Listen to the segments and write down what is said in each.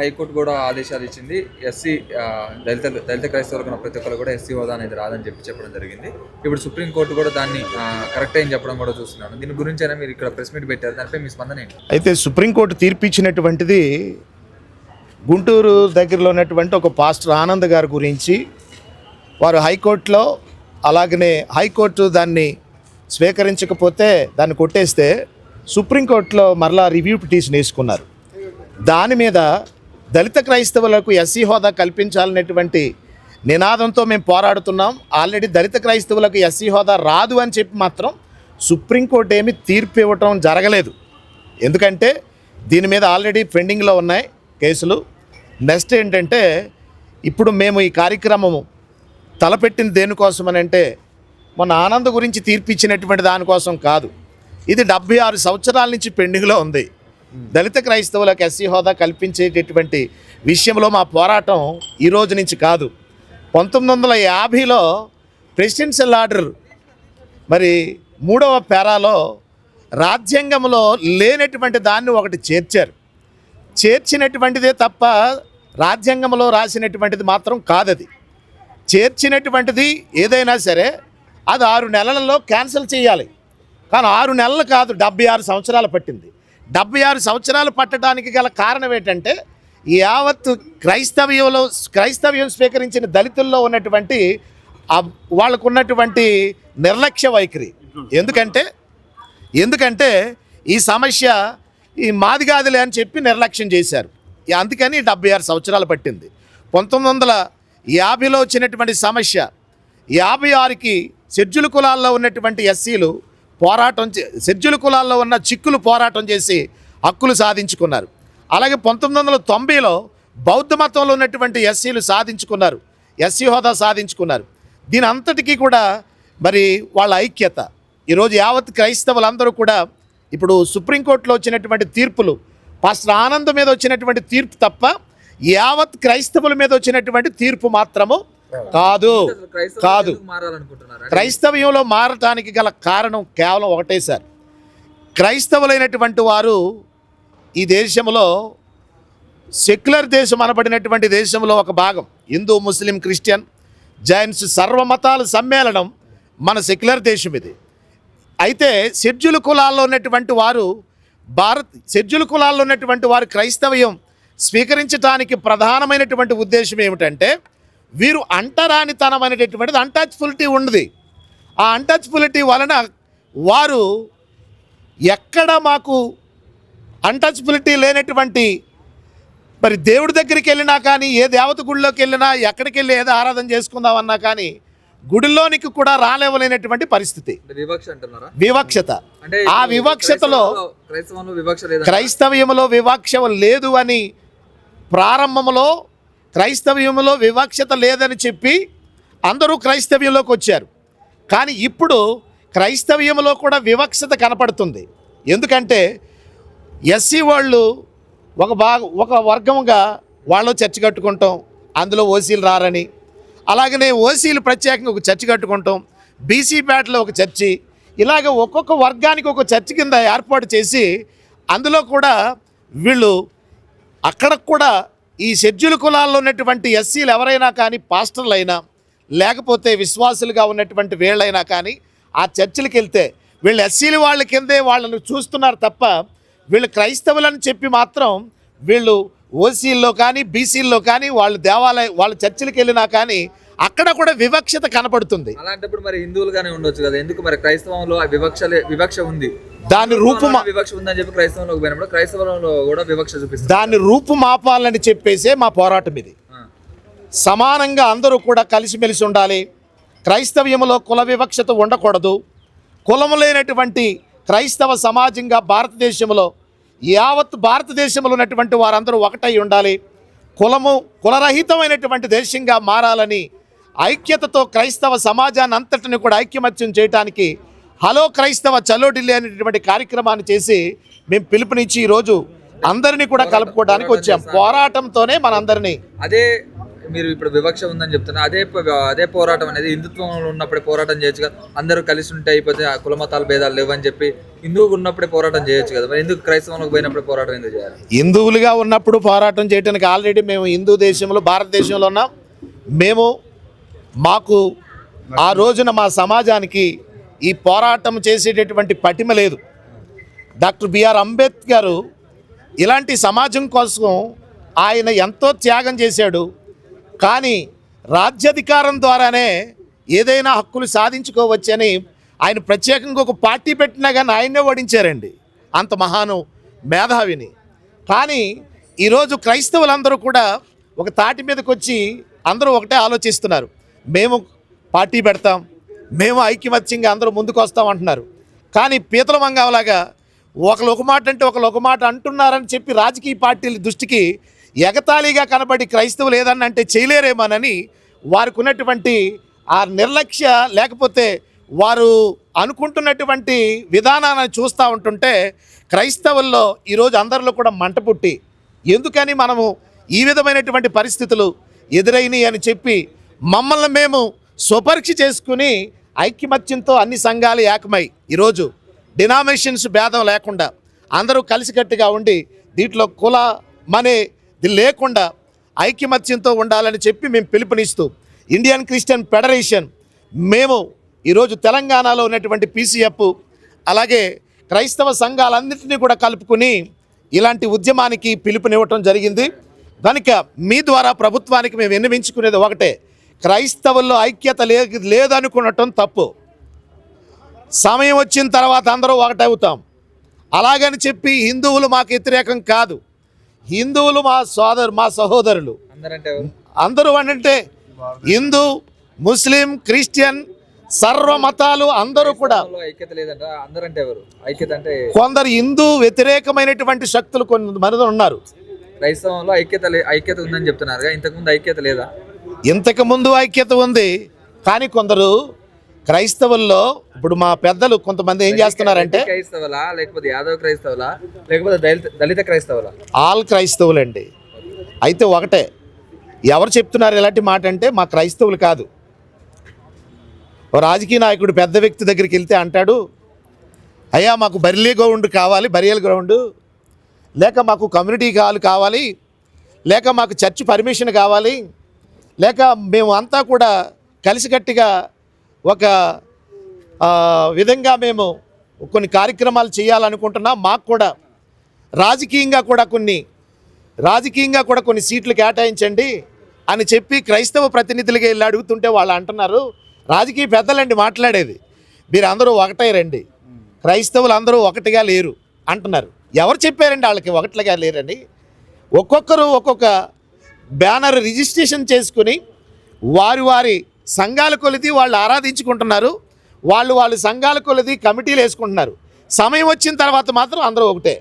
High court కూడా ఆదేశాలు ఇచ్చింది. ఎస్సీ దళిత క్రైస్తవులకు ఉన్న ప్రతి ఒక్కరు కూడా ఎస్సీ హోదా అనేది రాదని చెప్పడం జరిగింది. ఇప్పుడు సుప్రీంకోర్టు కూడా దాన్ని కరెక్ట్ అని చెప్పడం కూడా చూస్తున్నాను. దీని గురించి అయినా మీరు ఇక్కడ ప్రెస్ మీట్ పెట్టారు, దానిపై మీ స్పందన ఏంటి? అయితే సుప్రీంకోర్టు తీర్పు ఇచ్చినటువంటిది గుంటూరు దగ్గరలో ఉన్నటువంటి ఒక పాస్టర్ ఆనంద్ గారి గురించి వారు హైకోర్టులో, అలాగనే హైకోర్టు దాన్ని స్వీకరించకపోతే దాన్ని కొట్టేస్తే సుప్రీంకోర్టులో మరలా రివ్యూ పిటిషన్ వేసుకున్నారు. దాని మీద దళిత క్రైస్తవులకు ఎస్సీ హోదా కల్పించాలనేటువంటి నినాదంతో మేము పోరాడుతున్నాం. ఆల్రెడీ దళిత క్రైస్తవులకు ఎస్సీ హోదా రాదు అని చెప్పి మాత్రం సుప్రీంకోర్టు ఏమి తీర్పు ఇవ్వటం జరగలేదు. ఎందుకంటే దీని మీద ఆల్రెడీ పెండింగ్లో ఉన్నాయి కేసులు. నెక్స్ట్ ఏంటంటే ఇప్పుడు మేము ఈ కార్యక్రమము తలపెట్టింది దేనికోసం అంటే మొన్న ఆనంద్ గురించి తీర్పు ఇచ్చినటువంటి దానికోసం కాదు. ఇది 76 సంవత్సరాల నుంచి పెండింగ్లో ఉంది. దళిత క్రైస్తవులకు ఎస్సీ హోదా కల్పించేటటువంటి విషయంలో మా పోరాటం ఈ రోజు నుంచి కాదు. 1950లో ప్రెసిడెన్షియల్ ఆర్డర్ మరి 3వ పేరాలో రాజ్యాంగంలో లేనటువంటి దాన్ని ఒకటి చేర్చినటువంటిదే తప్ప రాజ్యాంగంలో రాసినటువంటిది మాత్రం కాదది. చేర్చినటువంటిది ఏదైనా సరే అది 6 నెలలలో క్యాన్సిల్ చేయాలి. కానీ 6 నెలలు కాదు, 76 సంవత్సరాలు పట్టింది. 76 సంవత్సరాలు పట్టడానికి గల కారణం ఏంటంటే యావత్ క్రైస్తవ్యం స్వీకరించిన దళితుల్లో ఉన్నటువంటి వాళ్ళకు ఉన్నటువంటి నిర్లక్ష్య వైఖరి. ఎందుకంటే ఈ సమస్య ఈ మాదిగాదిలే అని చెప్పి నిర్లక్ష్యం చేశారు. అందుకని 76 సంవత్సరాలు పట్టింది. 1950లో వచ్చినటువంటి సమస్య 56కి షెడ్యూల్ కులాల్లో ఉన్నటువంటి ఎస్సీలు షెడ్యూల్ కులాల్లో ఉన్న చిక్కులు పోరాటం చేసి హక్కులు సాధించుకున్నారు. అలాగే 1990లో బౌద్ధ మతంలో ఉన్నటువంటి ఎస్సీలు సాధించుకున్నారు, ఎస్సీ హోదా సాధించుకున్నారు. దీని అంతటికీ కూడా మరి వాళ్ళ ఐక్యత ఈరోజు యావత్ క్రైస్తవులందరూ కూడా ఇప్పుడు సుప్రీంకోర్టులో వచ్చినటువంటి తీర్పులు పాస్టర్ ఆనంద్ మీద వచ్చినటువంటి తీర్పు తప్ప యావత్ క్రైస్తవుల మీద వచ్చినటువంటి తీర్పు మాత్రము కాదు. క్రైస్తవ్యంలో మారటానికి గల కారణం కేవలం ఒకటే సార్. క్రైస్తవులైనటువంటి వారు ఈ దేశంలో సెక్యులర్ దేశం అనబడినటువంటి దేశంలో ఒక భాగం. హిందూ, ముస్లిం, క్రిస్టియన్, జైన్స్ సర్వమతాల సమ్మేళనం మన సెక్యులర్ దేశం ఇది. అయితే షెడ్యూల్ కులాల్లో ఉన్నటువంటి వారు క్రైస్తవ్యం స్వీకరించడానికి ప్రధానమైనటువంటి ఉద్దేశం ఏమిటంటే వీరు అంటరానితనం అనేటటువంటిది అన్టచబిలిటీ ఉన్నది. ఆ అన్టచబిలిటీ వలన వారు ఎక్కడ మాకు అన్టచబిలిటీ లేనటువంటి మరి దేవుడి దగ్గరికి వెళ్ళినా కానీ, ఏ దేవత గుడిలోకి వెళ్ళినా, ఎక్కడికి వెళ్ళి ఏదో ఆరాధన చేసుకుందామన్నా కానీ గుడిలోనికి కూడా రాలేవలేనటువంటి పరిస్థితి. వివక్షత. ఆ వివక్షతలో క్రైస్తవ్యంలో వివక్ష లేదు అని ప్రారంభంలో క్రైస్తవ్యంలో వివక్షత లేదని చెప్పి అందరూ క్రైస్తవ్యంలోకి వచ్చారు. కానీ ఇప్పుడు క్రైస్తవ్యంలో కూడా వివక్షత కనపడుతుంది. ఎందుకంటే ఎస్సీ వాళ్ళు ఒక వర్గంగా వాళ్ళు చర్చి కట్టుకుంటాం, అందులో ఓసీలు రారని, అలాగనే ఓసీలు ప్రత్యేకంగా ఒక చర్చి కట్టుకుంటాం, బీసీ పేటలో ఒక చర్చి, ఇలాగ ఒక్కొక్క వర్గానికి ఒక చర్చి కింద ఏర్పాటు చేసి అందులో కూడా వీళ్ళు అక్కడ కూడా ఈ షెడ్యూల్ కులాల్లో ఉన్నటువంటి ఎస్సీలు ఎవరైనా కానీ, పాస్టర్లు అయినా లేకపోతే విశ్వాసులుగా ఉన్నటువంటి వీళ్ళైనా కానీ ఆ చర్చిలకు వెళ్తే వీళ్ళు ఎస్సీలు వాళ్ళ కిందే వాళ్ళను చూస్తున్నారు తప్ప వీళ్ళు క్రైస్తవులని చెప్పి మాత్రం వీళ్ళు ఓసీల్లో కానీ బీసీల్లో కానీ వాళ్ళ చర్చిలకు వెళ్ళినా కానీ అక్కడ కూడా వివక్షత కనపడుతుంది. అలాంటప్పుడు మరి హిందువులుగానే ఉండొచ్చు కదా, ఎందుకు మరి క్రైస్తవంలో వివక్ష ఉంది? దాని వివక్ష ఉందని చెప్పి క్రైస్తవంలో కూడా వివక్ష చూపిస్తుంది. దాన్ని రూపుమాపాలని చెప్పేసే మా పోరాటం ఇది. సమానంగా అందరూ కూడా కలిసిమెలిసి ఉండాలి. క్రైస్తవ్యంలో కుల వివక్షత ఉండకూడదు. కులము లేనటువంటి క్రైస్తవ సమాజంగా యావత్ భారతదేశంలో ఉన్నటువంటి వారందరూ ఒకటై ఉండాలి. కులరహితమైనటువంటి దేశంగా మారాలని ఐక్యతతో క్రైస్తవ సమాజాన్ని అంతటిని కూడా ఐక్యమత్యం చేయడానికి హలో క్రైస్తవ చలో ఢిల్లీ అనేటువంటి కార్యక్రమాన్ని చేసి మేము పిలుపునిచ్చి ఈరోజు అందరినీ కూడా కలుపుకోవడానికి వచ్చాం. పోరాటంతోనే మనందరినీ అదే మీరు ఇప్పుడు వివక్ష ఉందని చెప్తున్నా, అదే పోరాటం అనేది హిందుత్వంలో ఉన్నప్పుడే పోరాటం చేయొచ్చు కదా. అందరూ కలిసి ఉంటే అయిపోతే ఆ కుల మతాల భేదాలు లేవని చెప్పి హిందువుగా ఉన్నప్పుడే పోరాటం చేయొచ్చు కదా. మరి ఎందుకు క్రైస్తవంలోకి పోయినప్పుడు పోరాటం ఎందుకు చేయాలి? హిందువులుగా ఉన్నప్పుడు పోరాటం చేయడానికి ఆల్రెడీ మేము హిందూ దేశంలో, భారతదేశంలో ఉన్నాం. మాకు ఆ రోజున మా సమాజానికి ఈ పోరాటం చేసేటటువంటి పటిమ లేదు. డాక్టర్ బిఆర్ అంబేద్కర్ ఇలాంటి సమాజం కోసం ఆయన ఎంతో త్యాగం చేశాడు. కానీ రాజ్యాధికారం ద్వారానే ఏదైనా హక్కులు సాధించుకోవచ్చని ఆయన ప్రత్యేకంగా ఒక పార్టీ పెట్టినా కానీ ఆయన్నే ఓడించారండి, అంత మహాను మేధావిని. కానీ ఈరోజు క్రైస్తవులందరూ కూడా ఒక తాటి మీదకి వచ్చి అందరూ ఒకటే ఆలోచిస్తున్నారు. మేము పార్టీ పెడతాం, మేము ఐక్యమత్యంగా అందరూ ముందుకు వస్తాం అంటున్నారు. కానీ పీతల మంగావలాగా ఒకరు ఒక మాట అంటే ఒకరు ఒక మాట అంటున్నారని చెప్పి రాజకీయ పార్టీల దృష్టికి ఎగతాళిగా కనబడి క్రైస్తవులు ఏదన్నా అంటే చేయలేరేమోనని వారికి ఉన్నటువంటి ఆ నిర్లక్ష్య, లేకపోతే వారు అనుకుంటున్నటువంటి విధానాన్ని చూస్తూ ఉంటుంటే క్రైస్తవుల్లో ఈరోజు అందరిలో కూడా మంట పుట్టి, ఎందుకని మనము ఈ విధమైనటువంటి పరిస్థితులు ఎదురైనవి అని చెప్పి మమ్మల్ని మేము స్వపరీక్ష చేసుకుని ఐక్యమత్యంతో అన్ని సంఘాలు ఏకమై ఈరోజు డినామినేషన్స్ భేదం లేకుండా అందరూ కలిసికట్టుగా ఉండి దీంట్లో కుల మనేది లేకుండా ఐక్యమత్యంతో ఉండాలని చెప్పి మేము పిలుపునిస్తూ ఇండియన్ క్రిస్టియన్ ఫెడరేషన్ మేము ఈరోజు తెలంగాణలో ఉన్నటువంటి పీసీఎఫ్ అలాగే క్రైస్తవ సంఘాలన్నింటినీ కూడా కలుపుకుని ఇలాంటి ఉద్యమానికి పిలుపునివ్వటం జరిగింది. కనుక మీ ద్వారా ప్రభుత్వానికి మేము విన్నవించుకునేది ఒకటే, క్రైస్తవుల్లో ఐక్యత లేదనుకునటం తప్పు. సమయం వచ్చిన తర్వాత అందరూ ఒకటవుతాం. అలాగని చెప్పి హిందువులు మాకు వ్యతిరేకం కాదు, హిందువులు మా సహోదరులు. అందరూ అంటే హిందూ, ముస్లిం, క్రిస్టియన్ సర్వ మతాలు అందరూ కూడా. ఐక్యత లేదంట అందరంటే ఎవరు? ఐక్యత అంటే కొందరు హిందూ వ్యతిరేకమైనటువంటి శక్తులు కొంతమంది ఉన్నారు. క్రైస్తవంలో ఐక్యత ఉందని చెప్తున్నారు, ఇంతకుముందు ఐక్యత లేదా? ఇంతకుముందు ఐక్యత ఉంది, కానీ కొందరు క్రైస్తవుల్లో ఇప్పుడు మా పెద్దలు కొంతమంది ఏం చేస్తున్నారంటే, క్రైస్తవులా లేకపోతే యాదవ క్రైస్తవులా లేకపోతే దళిత క్రైస్తవులా? ఆల్ క్రైస్తవులండి. అయితే ఒకటే, ఎవరు చెప్తున్నారు ఇలాంటి మాట అంటే మా క్రైస్తవులు కాదు. ఓ రాజకీయ నాయకుడు పెద్ద వ్యక్తి దగ్గరికి వెళ్తే అంటాడు, అయ్యా మాకు బరియల్ గ్రౌండ్, లేక మాకు కమ్యూనిటీ హాల్ కావాలి, లేక మాకు చర్చ్ పర్మిషన్ కావాలి, లేక మేము అంతా కూడా కలిసికట్టుగా ఒక విధంగా మేము కొన్ని కార్యక్రమాలు చేయాలనుకుంటున్నాం, మాకు కూడా రాజకీయంగా కూడా కొన్ని సీట్లు కేటాయించండి అని చెప్పి క్రైస్తవ ప్రతినిధులుగా వెళ్ళి అడుగుతుంటే వాళ్ళు అంటున్నారు, రాజకీయ పెద్దలండి మాట్లాడేది, మీరు అందరూ ఒకటే రండి, క్రైస్తవులు అందరూ ఒకటిగా లేరు అంటున్నారు. ఎవరు చెప్పారండి వాళ్ళకి ఒకటిగా లేరని? ఒక్కొక్కరు ఒక్కొక్క బ్యానర్ రిజిస్ట్రేషన్ చేసుకుని వారి సంఘాల కొలిది వాళ్ళు ఆరాధించుకుంటున్నారు, వాళ్ళు సంఘాల కొలిది కమిటీలు వేసుకుంటున్నారు. సమయం వచ్చిన తర్వాత మాత్రం అందరూ ఒకటే.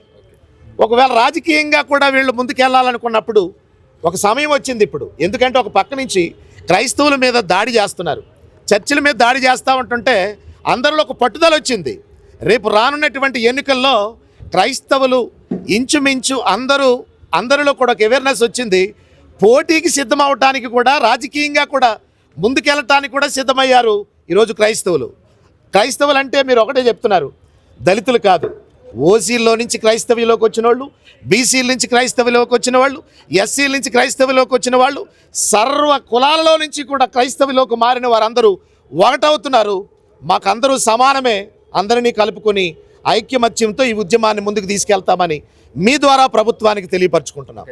ఒకవేళ రాజకీయంగా కూడా వీళ్ళు ముందుకెళ్ళాలనుకున్నప్పుడు ఒక సమయం వచ్చింది ఇప్పుడు. ఎందుకంటే ఒక పక్క నుంచి క్రైస్తవుల మీద దాడి చేస్తున్నారు, చర్చిల మీద దాడి చేస్తూ ఉంటుంటే అందరిలో ఒక పట్టుదల వచ్చింది. రేపు రానున్నటువంటి ఎన్నికల్లో క్రైస్తవులు ఇంచుమించు అందరిలో కూడా ఒక అవేర్నెస్ వచ్చింది. పోటీకి సిద్ధమవటానికి కూడా, రాజకీయంగా కూడా ముందుకెళ్ళటానికి కూడా సిద్ధమయ్యారు ఈరోజు క్రైస్తవులు అంటే మీరు ఒకటే చెప్తున్నారు, దళితులు కాదు, ఓసీల్లో నుంచి క్రైస్తవ్యంలోకి వచ్చిన వాళ్ళు, బీసీల నుంచి క్రైస్తవ్యంలోకి వచ్చిన వాళ్ళు, ఎస్సీల నుంచి క్రైస్తవ్యంలోకి వచ్చిన వాళ్ళు, సర్వ కులాలలో నుంచి కూడా క్రైస్తవ్యంలోకి మారిన వారందరూ ఒకటవుతున్నారు. మాకందరూ సమానమే, అందరినీ కలుపుకొని ఐక్యమత్యంతో ఈ ఉద్యమాన్ని ముందుకు తీసుకెళ్తామని మీ ద్వారా ప్రభుత్వానికి తెలియపరచుకుంటున్నాం.